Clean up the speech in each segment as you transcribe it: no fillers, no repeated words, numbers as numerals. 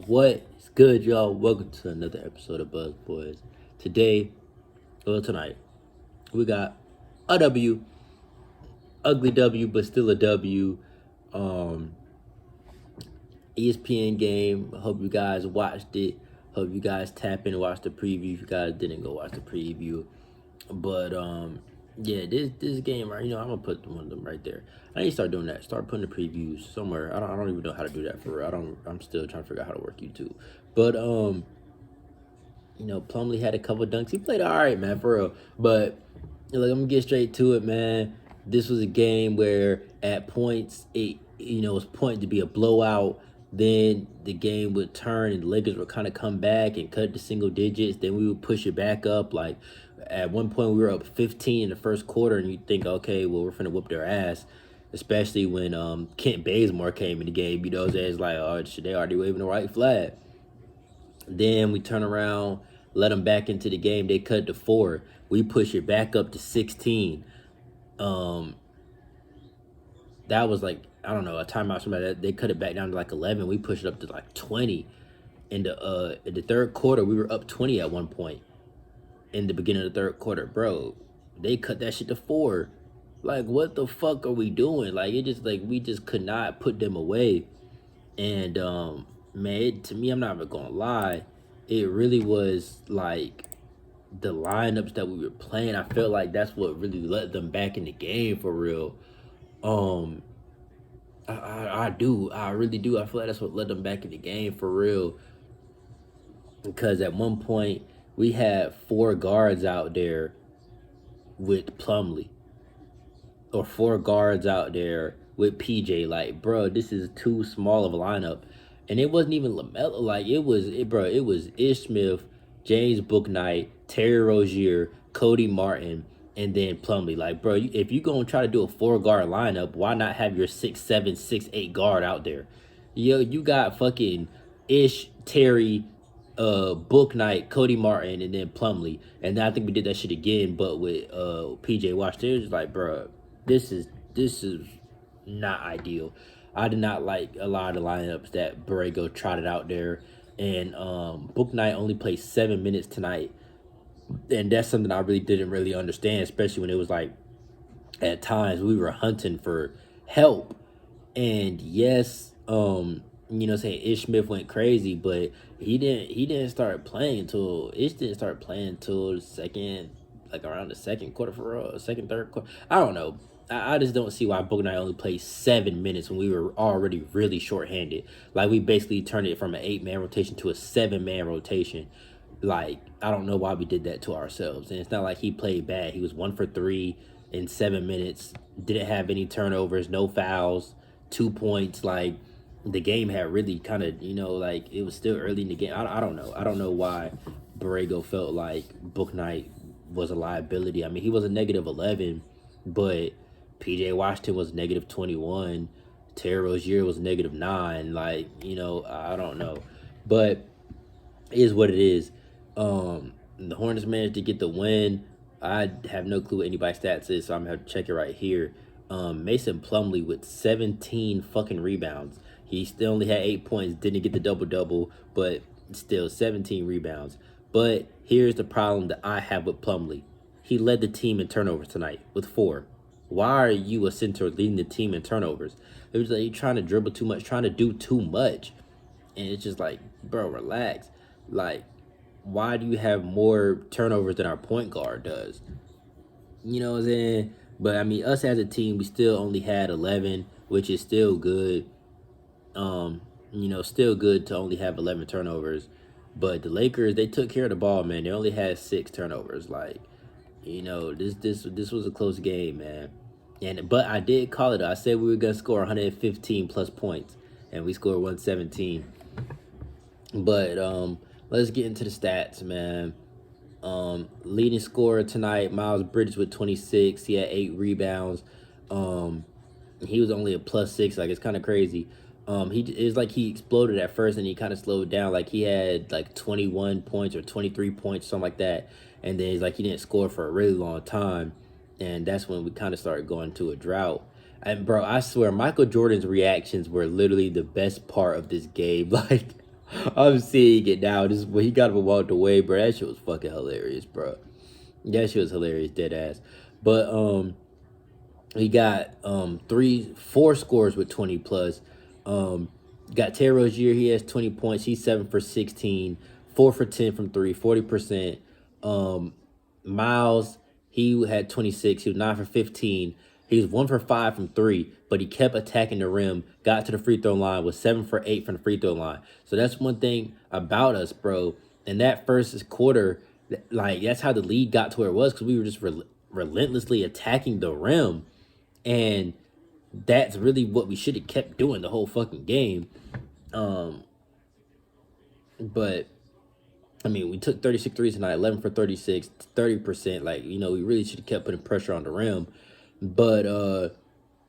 What's good, y'all? Welcome to another episode of Buzz Boys. Tonight, we got a W, ugly W, but still a W. Um, ESPN game. I hope you guys watched it. Hope you guys tap in and watch the preview. If you guys didn't go watch the preview, but yeah, this game, right? I'm gonna put one of them right there. I need to start doing that. Start putting the previews somewhere. I don't even know how to do that for real. I'm still trying to figure out how to work YouTube. But Plumlee had a couple dunks. He played all right, man, for real. But I'm gonna get straight to it, man. This was a game where at points it was pointing to be a blowout. Then the game would turn and the Lakers would kind of come back and cut to single digits. Then we would push it back up. Like at one point we were up 15 in the first quarter, and you think, okay, well, we're finna whoop their ass. Especially when Kent Bazemore came in the game. It's like, oh shit, they already waving the white flag. Then we turn around, let them back into the game. They cut to 4. We push it back up to 16. That was like, I don't know, a timeout. Somebody they cut it back down to like 11. We pushed it up to like 20. In the third quarter, we were up 20 at one point. In the beginning of the third quarter, bro, they cut that shit to 4. Like, what the fuck are we doing? Like, it just like we just could not put them away. And man, to me, I'm not even gonna lie, it really was like the lineups that we were playing. I felt like that's what really let them back in the game for real. Um, I really do. I feel like that's what let them back in the game for real. Because at one point we had 4 guards out there with Plumlee, or 4 guards out there with PJ. Like, bro, this is too small of a lineup. And it wasn't even Lamelo. Like, it was Ish Smith, James Bouknight, Terry Rozier, Cody Martin, and then Plumlee. Like, bro, if you gonna try to do a 4-guard lineup, why not have your 6'7", 6'8" guard out there? Yo, you got fucking Ish, Terry, Bouknight, Cody Martin, and then Plumlee. And then I think we did that shit again, but with PJ Washington. It was like, bro, this is not ideal. I did not like a lot of the lineups that Borrego trotted out there. And Bouknight only played 7 minutes tonight. And that's something I really didn't really understand, especially when it was like at times we were hunting for help. And yes, saying Ish Smith went crazy, but he didn't start playing until Ish didn't start playing until the second, like around the second quarter for real, second, third quarter. I don't know. I just don't see why Bouknight only played 7 minutes when we were already really shorthanded. Like, we basically turned it from an 8-man rotation to a 7-man rotation. Like, I don't know why we did that to ourselves. And it's not like he played bad. He was 1 for 3 in 7 minutes. Didn't have any turnovers, no fouls, 2 points. Like, the game had really kind of, like, it was still early in the game. I don't know. I don't know why Borrego felt like Bouknight was a liability. I mean, he was a negative 11, but PJ Washington was negative 21. Terry Rozier was negative 9. Like, I don't know. But it is what it is. The Hornets managed to get the win. I have no clue what anybody's stats is, so I'm going to have to check it right here. Mason Plumlee with 17 fucking rebounds. He still only had 8 points, didn't get the double-double, but still 17 rebounds. But here's the problem that I have with Plumlee. He led the team in turnovers tonight with 4. Why are you a center leading the team in turnovers? It was like you're trying to dribble too much, trying to do too much. And it's just like, bro, relax. Like, why do you have more turnovers than our point guard does? You know what I'm saying? But, I mean, us as a team, we still only had 11, which is still good. Still good to only have 11 turnovers. But the Lakers, they took care of the ball, man. They only had 6 turnovers. Like, this was a close game, man. But I did call it. I said we were gonna score 115 plus points, and we scored 117. But let's get into the stats, man. Leading scorer tonight, Miles Bridges with 26. He had 8 rebounds. He was only a +6. Like, it's kind of crazy. It's like he exploded at first and he kind of slowed down. Like, he had like 21 points or 23 points, something like that. And then it's like he didn't score for a really long time. And that's when we kind of started going to a drought. And, bro, I swear, Michael Jordan's reactions were literally the best part of this game. Like, I'm seeing it now. This is when he got him and walked away, bro. That shit was fucking hilarious, bro. That shit was hilarious, dead ass. But he got four scores with 20 plus. Got Terry Rozier, he has 20 points. He's 7 for 16, 4 for 10 from three, 40%. Miles, he had 26. He was 9 for 15. He was 1 for 5 from three, but he kept attacking the rim, got to the free throw line, was 7 for 8 from the free throw line. So that's one thing about us, bro. In that first quarter, like that's how the lead got to where it was, because we were just relentlessly attacking the rim. And that's really what we should have kept doing the whole fucking game. But I mean, we took 36 threes tonight, 11 for 36, 30%. Like, we really should have kept putting pressure on the rim. But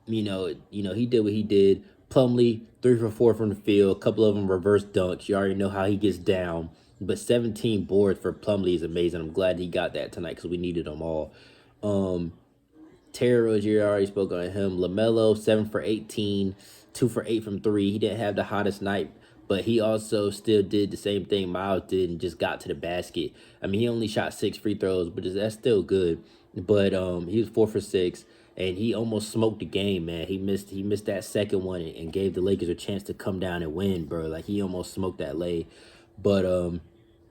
he did what he did. Plumlee, 3 for 4 from the field, a couple of them reverse dunks. You already know how he gets down. But 17 boards for Plumlee is amazing. I'm glad he got that tonight because we needed them all. Terry Rozier, I already spoke on him. Lamelo, 7 for 18, 2 for 8 from three. He didn't have the hottest night, but he also still did the same thing Miles did and just got to the basket. I mean, he only shot 6 free throws, but that's still good. But he was 4 for 6, and he almost smoked the game, man. He missed that second one and gave the Lakers a chance to come down and win, bro. Like, he almost smoked that lay. But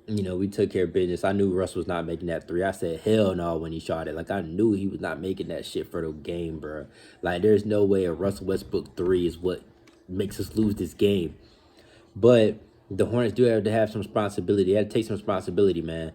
we took care of business. I knew Russ was not making that three. I said, hell no, when he shot it. Like, I knew he was not making that shit for the game, bro. Like, there's no way a Russell Westbrook three is what makes us lose this game. But the Hornets do have to have some responsibility. They had to take some responsibility, man.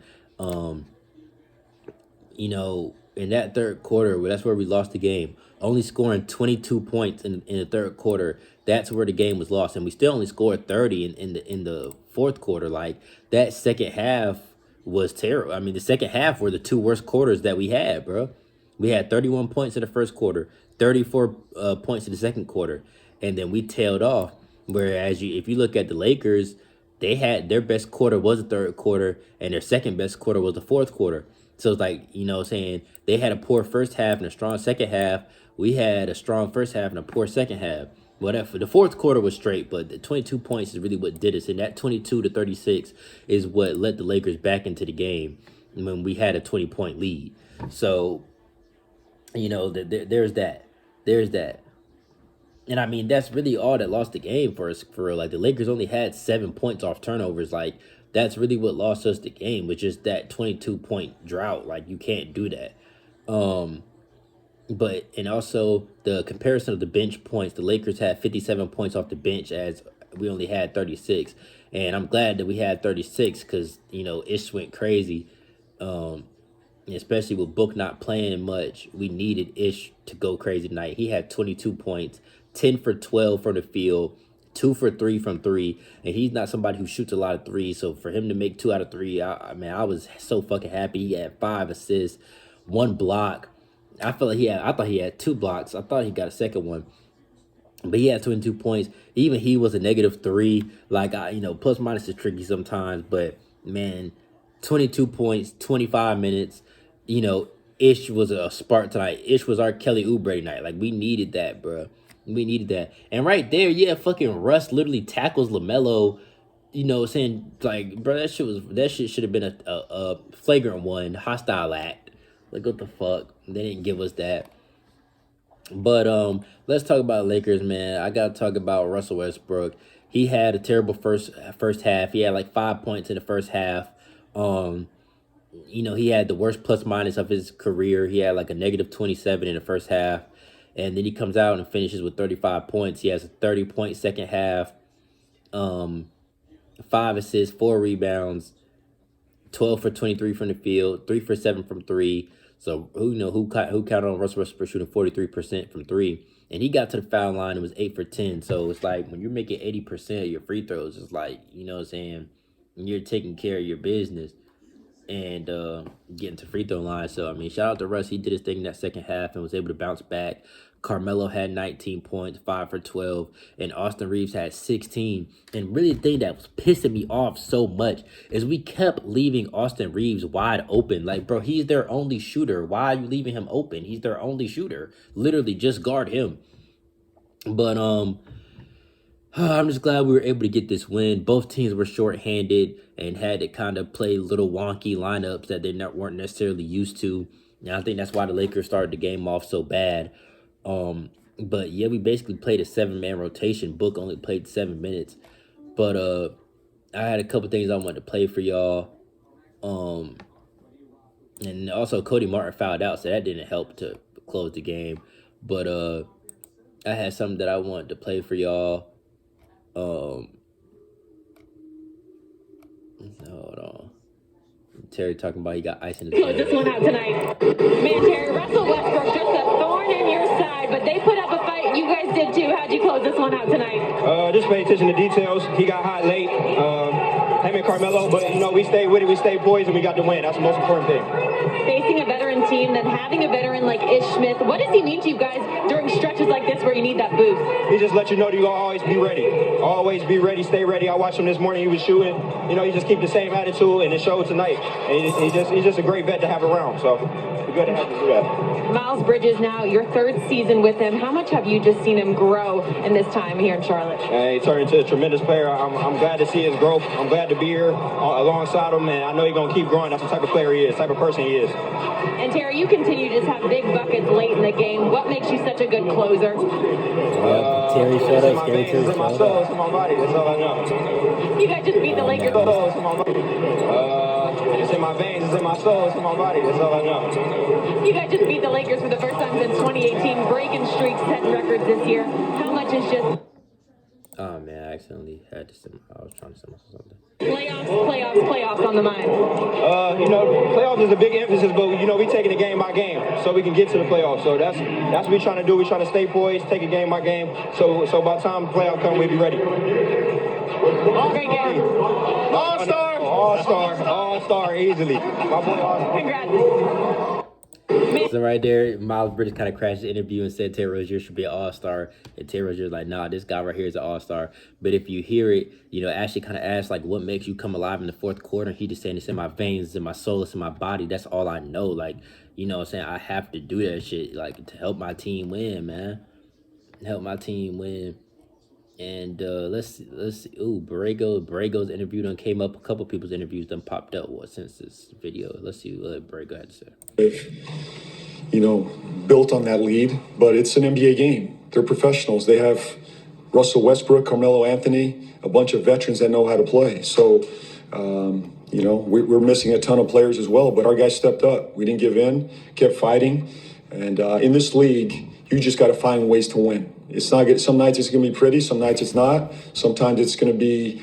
In that third quarter, that's where we lost the game. Only scoring 22 points in the third quarter. That's where the game was lost, and we still only scored 30 in the fourth quarter. Like, that second half was terrible. I mean, the second half were the two worst quarters that we had, bro. We had 31 points in the first quarter, 34 points in the second quarter, and then we tailed off. Whereas if you look at the Lakers, they had their best quarter was the third quarter, and their second best quarter was the fourth quarter. So it's like, saying they had a poor first half and a strong second half. We had a strong first half and a poor second half. Whatever. The fourth quarter was straight, but the 22 points is really what did us. And that 22 to 36 is what let the Lakers back into the game when we had a 20-point lead. So, there's that. There's that. And I mean, that's really all that lost the game for us, for real. Like, the Lakers only had 7 points off turnovers. Like, that's really what lost us the game, which is that 22-point drought. Like, you can't do that. And also the comparison of the bench points, the Lakers had 57 points off the bench as we only had 36. And I'm glad that we had 36 because, Ish went crazy. Especially with Book not playing much, we needed Ish to go crazy tonight. He had 22 points, 10 for 12 from the field, 2 for 3 from three, and he's not somebody who shoots a lot of threes. So for him to make 2 out of 3, I was so fucking happy. He had 5 assists, 1 block. I thought he had 2 blocks. I thought he got a second one. But he had 22 points. Even he was a -3. Like, plus minus is tricky sometimes. But, man, 22 points, 25 minutes. Ish was a spark tonight. Ish was our Kelly Oubre night. Like, we needed that, bro. We needed that. And right there, yeah, fucking Russ literally tackles LaMelo, saying, like, bro, that shit should have been a flagrant one, hostile act. Like, what the fuck? They didn't give us that. But let's talk about Lakers, man. I gotta talk about Russell Westbrook. He had a terrible first half. He had like 5 points in the first half. He had the worst plus minus of his career. He had like a -27 in the first half. And then he comes out and finishes with 35 points. He has a 30-point second half, 5 assists, 4 rebounds, 12 for 23 from the field, 3 for 7 from three. So who counted on Russell Westbrook shooting 43% from three, and he got to the foul line and was 8 for 10. So it's like when you're making 80% of your free throws, it's like, what I'm saying, you're taking care of your business and getting to free throw line. So I mean, shout out to Russ. He did his thing in that second half and was able to bounce back. Carmelo had 19 points, 5 for 12, and Austin Reeves had 16. And really the thing that was pissing me off so much is we kept leaving Austin Reeves wide open. Like, bro, he's their only shooter. Why are you leaving him open? He's their only shooter. Literally, just guard him. But I'm just glad we were able to get this win. Both teams were shorthanded and had to kind of play little wonky lineups that they weren't necessarily used to. And I think that's why the Lakers started the game off so bad. But yeah, we basically played a 7-man rotation. Book only played 7 minutes. But I had a couple things I wanted to play for y'all. And also Cody Martin fouled out, so that didn't help to close the game. But I had something that I wanted to play for y'all. Hold on. Terry talking about he got ice in his Close this one out tonight. Man, Terry, Russell Westbrook just a thorn in your side, but they put up a fight. You guys did too. How'd you close this one out tonight? Just pay attention to details. He got hot late. Him and Carmelo, but we stayed with it. We stayed poised, and we got the win. That's the most important thing. Facing a veteran team, then having a veteran like Ish Smith, what does he mean to you guys during stretches like this where you need that boost? He just let you know that you always be ready. Always be ready, stay ready. I watched him this morning. He was shooting. He just keep the same attitude, and it showed tonight. And he's just a great vet to have around. So we're good to have him do that. Miles Bridges now, your third season with him. How much have you just seen him grow in this time here in Charlotte? He turned into a tremendous player. I'm glad to see his growth. I'm glad to be here alongside him, and I know he's going to keep growing. That's the type of player he is, the type of person he is. And Terry, you continue to just have big buckets late in the game. What makes you such a good closer? Terry shut up. It's in my soul, it's in my body. That's all I know. You guys just beat the Lakers. It's in my veins, it's in my soul, it's in my body. That's all I know. You guys just beat the Lakers for the first time since 2018, breaking streaks, setting records this year. How much is just... Oh, man, I accidentally had to send I was trying to send myself something. Playoffs on the mind. Playoffs is a big emphasis, but we taking it game by game so we can get to the playoffs. So that's what we're trying to do. We're trying to stay poised, take it game by game. So by the time the playoff come, we'll be ready. Great game. All-star, easily. My boy All-star. Congrats. So right there, Miles Bridges kind of crashed the interview and said Terry Rozier should be an all-star. And Terry Rozier's like, nah, this guy right here is an all-star. But if you hear it, Ashley kind of asked, like, what makes you come alive in the fourth quarter? And he just saying it's in my veins, it's in my soul, it's in my body. That's all I know. Like, what I'm saying? I have to do that shit, like, to help my team win, man. Help my team win. And let's see. Ooh, Borrego's interview done came up. A couple people's interviews done popped up since this video. Let's see what Borrego had to say. Built on that lead, but it's an NBA game. They're professionals. They have Russell Westbrook, Carmelo Anthony, a bunch of veterans that know how to play. So, we're missing a ton of players as well, but our guys stepped up. We didn't give in, kept fighting. And in this league, you just got to find ways to win. It's not good. Some nights it's going to be pretty. Some nights it's not. Sometimes it's going to be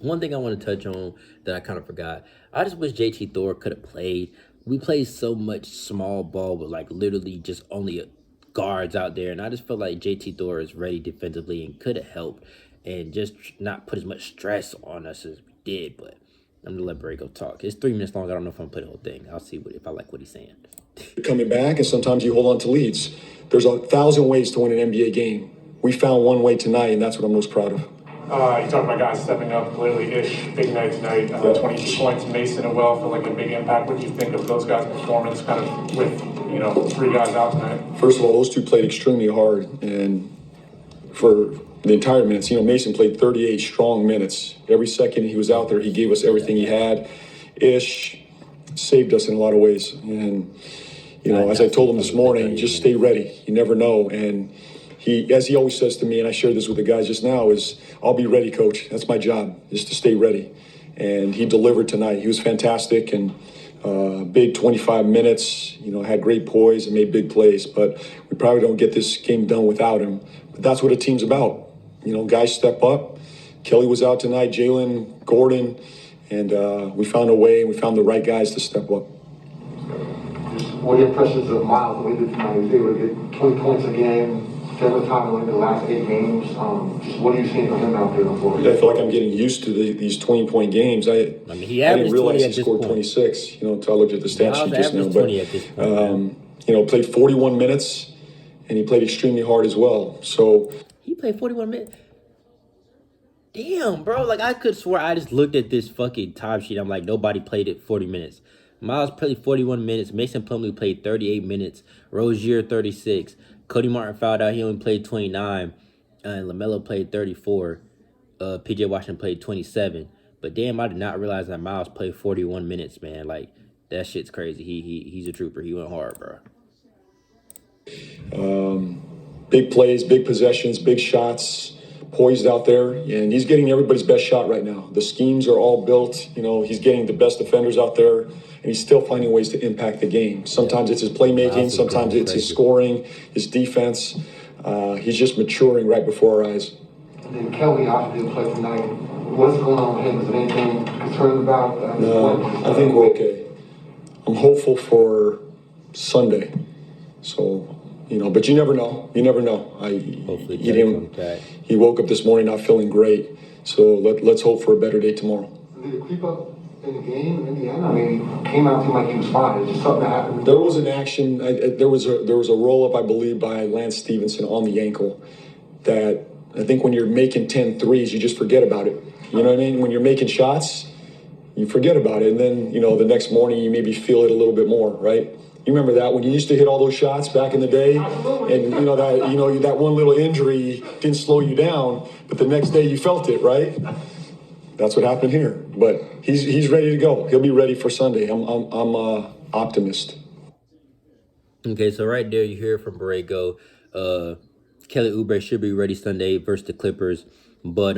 One thing I want to touch on that I kind of forgot. I just wish JT Thor could have played. We play so much small ball with, like, literally just only guards out there. And I just feel like JT Thor is ready defensively and could have helped and just not put as much stress on us as we did. But I'm going to let Borrego talk. It's 3 minutes long. I don't know if I'm going to play the whole thing. I'll see if I like what he's saying. coming back, and sometimes you hold on to leads. There's 1,000 ways to win an NBA game. We found one way tonight, and that's what I'm most proud of. You talk about guys stepping up, clearly Ish, big night tonight, 22 points, Mason and Well feel like a big impact. What do you think of those guys' performance kind of with, 3 guys out tonight? First of all, those two played extremely hard, and for the entire minutes, Mason played 38 strong minutes. Every second he was out there, he gave us everything he had. Ish saved us in a lot of ways, and, as I told him this morning, just stay ready. You never know, and he, as he always says to me, and I shared this with the guys just now, is I'll be ready, coach. That's my job, is to stay ready. And he delivered tonight. He was fantastic, and big 25 minutes, had great poise and made big plays. But we probably don't get this game done without him. But that's what a team's about. Guys step up. Kelly was out tonight, Jalen, Gordon, and we found a way, and we found the right guys to step up. What are your impressions of Miles the way that tonight? He was able to get 20 points a game. Several times in the last 8 games. Just what are you seeing from him out there on the floor? I feel like I'm getting used to these 20-point games. I didn't realize he scored 26. Until I looked at the stat sheet just now. But played 41 minutes, and he played extremely hard as well. So he played 41 minutes. Damn, bro. Like, I could swear I just looked at this fucking time sheet. I'm like, nobody played it 40 minutes. Miles played 41 minutes. Mason Plumlee played 38 minutes. Rozier 36. Cody Martin fouled out. He only played 29. and Lamelo played 34. PJ Washington played 27. But damn, I did not realize that Miles played 41 minutes, man. Like, that shit's crazy. He's a trooper. He went hard, bro. Big plays, big possessions, big shots, poised out there, and he's getting everybody's best shot right now. The schemes are all built. You know, he's getting the best defenders out there, and he's still finding ways to impact the game. Sometimes it's his playmaking, sometimes it's his scoring, his defense. He's just maturing right before our eyes. And then Kelly obviously didn't play tonight. What's going on with him? Is there anything concerned about? No, I think we're okay. I'm hopeful for Sunday. So, you know, but you never know. You never know. Hopefully he woke up this morning not feeling great. So let's hope for a better day tomorrow. Did it creep up in the game in Indiana? I mean, he came out seemed like he was fine. It's just something that happened. There was an action. There was a roll up, I believe, by Lance Stevenson on the ankle. That I think when you're making 10 threes, you just forget about it. You know what I mean? When you're making shots, you forget about it, and then you know the next morning you maybe feel it a little bit more, right? You remember that when you used to hit all those shots back in the day, and that one little injury didn't slow you down, but the next day you felt it, right? That's what happened here. But he's ready to go. He'll be ready for Sunday. I'm optimist. Okay, so right there you hear from Borrego. Kelly Oubre should be ready Sunday versus the Clippers, but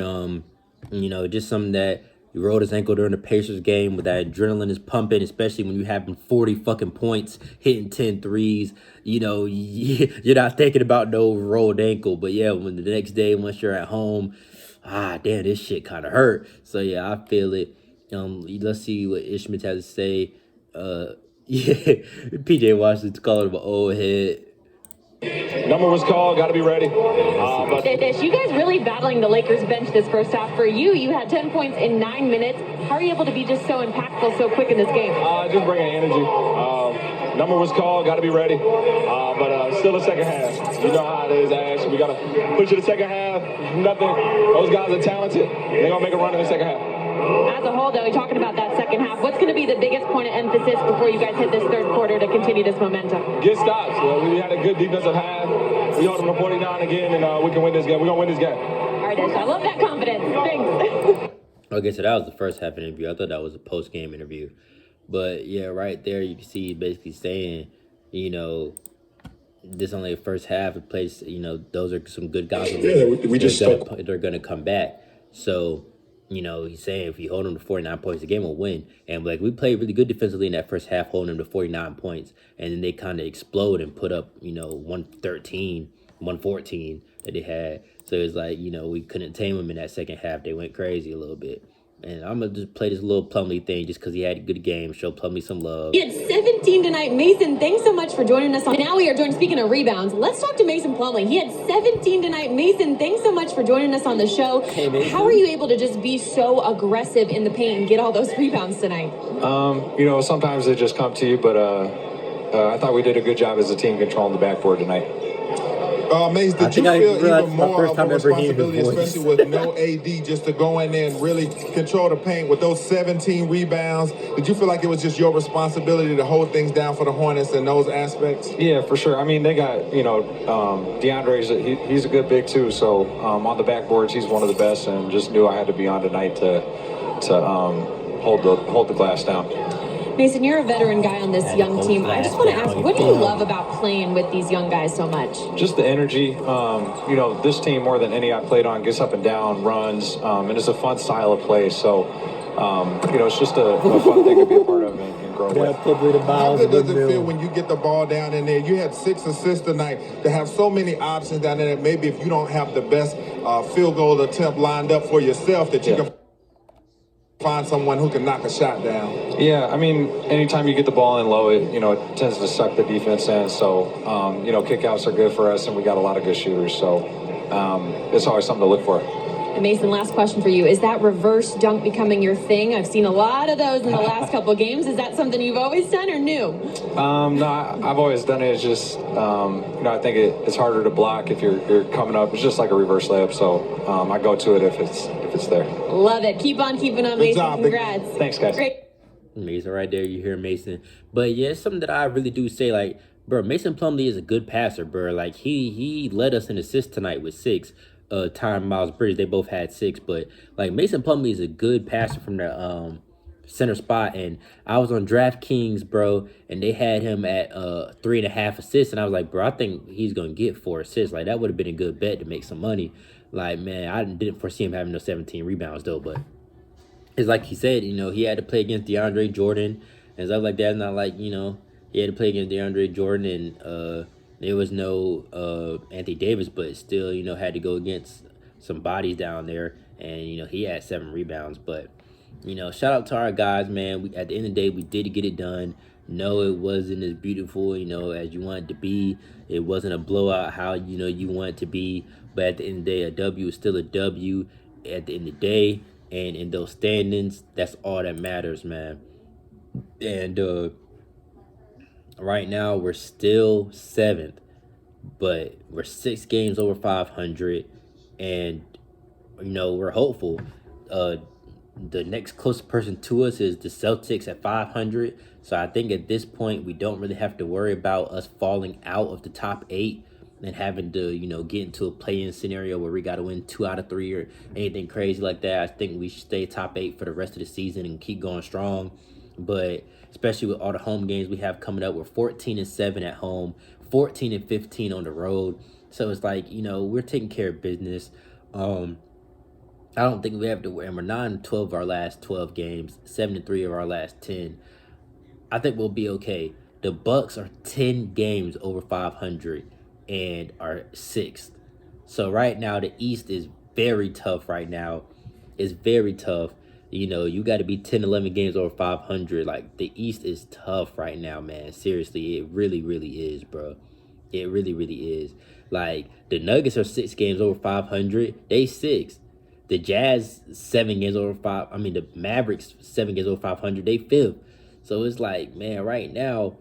just something that. He rolled his ankle during the Pacers game, with that adrenaline is pumping, especially when you having 40 fucking points, hitting 10 threes. You know, you're not thinking about no rolled ankle. But yeah, when the next day, once you're at home, damn, this shit kind of hurt. So yeah, I feel it. Let's see what Ishmael has to say. PJ Washington's calling him an old head. Number was called, got to be ready. You guys really battling the Lakers bench this first half. For you, you had 10 points in 9 minutes. How are you able to be just so impactful so quick in this game? Just bringing energy. Number was called, got to be ready. But still a second half. You know how it is, Ash. We got to push it the second half. Nothing. Those guys are talented. They're going to make a run in the second half. As a whole, though, you're talking about that second half. What's going to be the biggest point of emphasis before you guys hit this third quarter to continue this momentum? Get stops. We had a good defensive half. We hold them to 49 again, and we can win this game. We're going to win this game. All right, Ish, I love that confidence. Thanks. Okay, so that was the first half interview. I thought that was a post-game interview. But, yeah, right there you can see basically saying, this only the first half. It plays, those are some good guys. They're going to come back. So... he's saying if you hold them to 49 points, the game will win. And we played really good defensively in that first half, holding them to 49 points. And then they kind of explode and put up, 113, 114 that they had. So it's we couldn't tame them in that second half. They went crazy a little bit. And I'm going to just play this little Plumlee thing just because he had a good game. Show Plumlee some love. He had 17 tonight. Mason, thanks so much for joining us. Now we are joined, speaking of rebounds, let's talk to Mason Plumlee. He had 17 tonight. Mason, thanks so much for joining us on the show. Hey, Mason. How are you able to just be so aggressive in the paint and get all those rebounds tonight? Sometimes they just come to you, but I thought we did a good job as a team controlling the backboard tonight. Mace, did you feel even more of a responsibility, especially with no AD, just to go in there and really control the paint with those 17 rebounds? Did you feel like it was just your responsibility to hold things down for the Hornets in those aspects? Yeah, for sure. I mean, they got, DeAndre's, he's a good big too. So on the backboards, he's one of the best, and just knew I had to be on tonight to hold the glass down. Mason, you're a veteran guy on this young team. I just want to ask, what do you love about playing with these young guys so much? Just the energy. This team, more than any I played on, gets up and down, runs, and it's a fun style of play. So, it's just a fun thing to be a part of and grow with. How good does it feel when you get the ball down in there? You had 6 assists tonight. To have so many options down there, that maybe if you don't have the best field goal attempt lined up for yourself, that you can find someone who can knock a shot down. Yeah, I mean, anytime you get the ball in low, it tends to suck the defense in. So, kickouts are good for us, and we got a lot of good shooters. So, it's always something to look for. And Mason, last question for you. Is that reverse dunk becoming your thing? I've seen a lot of those in the last couple of games. Is that something you've always done or new? No, I've always done it. It's just, I think it's harder to block if you're coming up. It's just like a reverse layup. So I go to it if it's there. Love it. Keep on keeping on, Mason. Job, congrats. Thanks, guys. Great. Mason right there. You hear Mason. But yeah, it's something that I really do say, bro, Mason Plumlee is a good passer, bro. He led us in assists tonight with 6. Tyron Miles Bridges. They both had 6, but like Mason Plumlee is a good passer from the center spot, and I was on DraftKings, bro, and they had him at 3.5 assists, and I was like, bro, I think he's gonna get 4 assists. Like that would have been a good bet to make some money. Like, man, I didn't foresee him having no 17 rebounds though, but it's like he said, he had to play against DeAndre Jordan and stuff like that. It's not like, he had to play against DeAndre Jordan and there was no Anthony Davis, but still, had to go against some bodies down there. And, he had 7 rebounds. But, shout out to our guys, man. At the end of the day, we did get it done. No, it wasn't as beautiful, as you want it to be. It wasn't a blowout how, you want it to be. But at the end of the day, a W is still a W at the end of the day. And in those standings, that's all that matters, man. And right now, we're still 7th. But we're 6 games over 500. And, we're hopeful. The next closest person to us is the Celtics at 500. So I think at this point, we don't really have to worry about us falling out of the top 8 and having to, get into a play-in scenario where we got to win 2 out of 3 or anything crazy like that. I think we should stay top 8 for the rest of the season and keep going strong. But especially with all the home games we have coming up, we're 14-7 at home, 14-15 on the road. So it's like, we're taking care of business. I don't think we have to, and we're 9-12 of our last 12 games, 7-3 of our last 10. I think we'll be okay. The Bucks are 10 games over 500 and are 6th. So right now, the East is very tough right now. It's very tough. You got to be 10, 11 games over 500. Like, the East is tough right now, man. Seriously, it really, really is, bro. It really, really is. Like, the Nuggets are 6 games over 500. They 6th. The Jazz 7 games over 5. I mean, the Mavericks 7 games over 500. They 5th. So it's like, man, right now,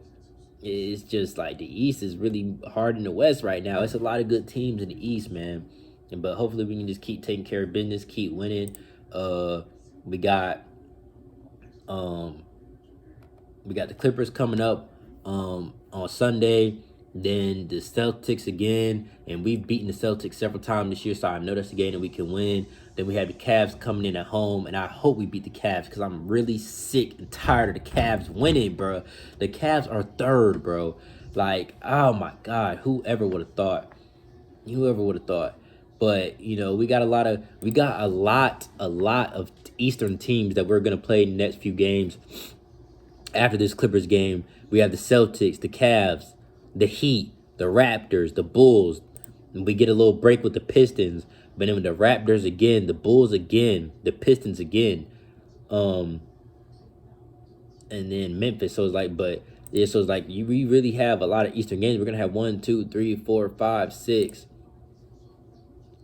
it's just like the East is really hard in the West right now. It's a lot of good teams in the East, man. But hopefully we can just keep taking care of business, keep winning. We got the Clippers coming up on Sunday. Then the Celtics again, and we've beaten the Celtics several times this year, so I know that's a game that we can win. Then we have the Cavs coming in at home, and I hope we beat the Cavs because I'm really sick and tired of the Cavs winning, bro. The Cavs are 3rd, bro. Like, oh my God, whoever would have thought? Whoever would have thought? But we got a lot of Eastern teams that we're gonna play in the next few games. After this Clippers game, we have the Celtics, the Cavs, the Heat, the Raptors, the Bulls. And we get a little break with the Pistons. But then with the Raptors again, the Bulls again, the Pistons again. And then Memphis. So it's like, we really have a lot of Eastern games. We're going to have 1, 2, 3, 4, 5, 6,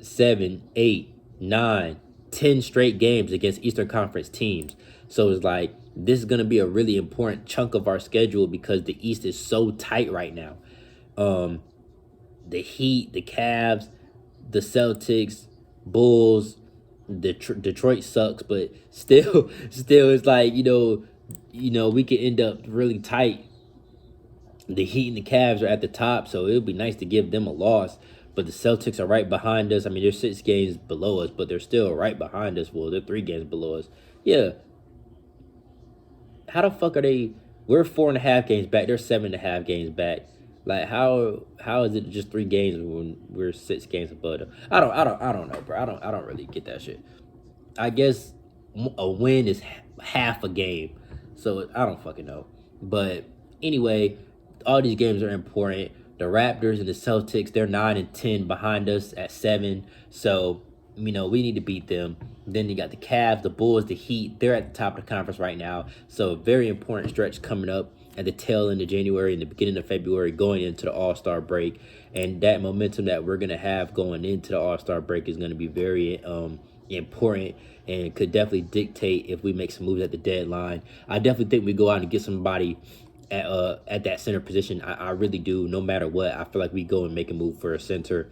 7, 8, 9, 10 straight games against Eastern Conference teams. So it's like, this is going to be a really important chunk of our schedule because the East is so tight right now. The Heat, the Cavs, the Celtics, Bulls, Detroit sucks, but still it's like, we could end up really tight. The Heat and the Cavs are at the top, so it would be nice to give them a loss. But the Celtics are right behind us. I mean, they're 6 games below us, but they're still right behind us. Well, they're 3 games below us. Yeah. How the fuck are they? We're 4.5 games back. They're 7.5 games back. Like, how is it just 3 games when we're 6 games above them? I don't know, bro. I don't really get that shit. I guess a win is half a game, so I don't fucking know. But anyway, all these games are important. The Raptors and the Celtics, they're 9 and 10 behind us at 7. So, we need to beat them. Then you got the Cavs, the Bulls, the Heat. They're at the top of the conference right now. So a very important stretch coming up at the tail end of January and the beginning of February going into the All-Star break. And that momentum that we're going to have going into the All-Star break is going to be very important and could definitely dictate if we make some moves at the deadline. I definitely think we go out and get somebody at that center position. I really do. No matter what, I feel like we go and make a move for a center.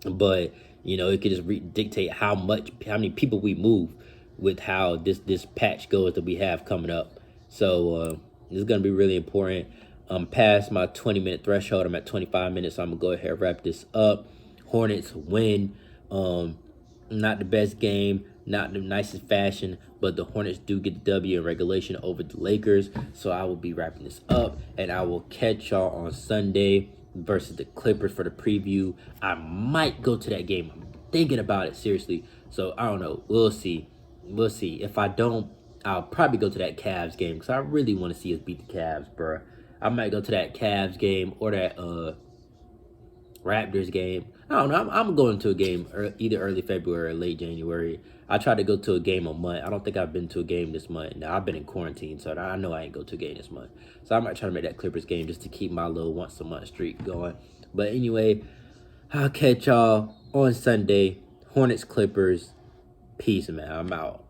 But it could just dictate how many people we move with how this patch goes that we have coming up. So this is going to be really important. I'm past my 20-minute threshold. I'm at 25 minutes, so I'm going to go ahead and wrap this up. Hornets win Not the best game, not the nicest fashion, but the Hornets do get the W in regulation over the Lakers. So I will be wrapping this up, and I will catch y'all on Sunday versus the Clippers for the preview. I might go to that game. I'm thinking about it seriously. So I don't know. We'll see. We'll see. If I don't, I'll probably go to that Cavs game because I really want to see us beat the Cavs, bro. I might go to that Cavs game or that Raptors game. I don't know. I'm going to a game either early February or late January. I try to go to a game a month. I don't think I've been to a game this month. Now, I've been in quarantine, so I know I ain't go to a game this month. So I might try to make that Clippers game just to keep my little once-a-month streak going. But anyway, I'll catch y'all on Sunday. Hornets, Clippers. Peace, man. I'm out.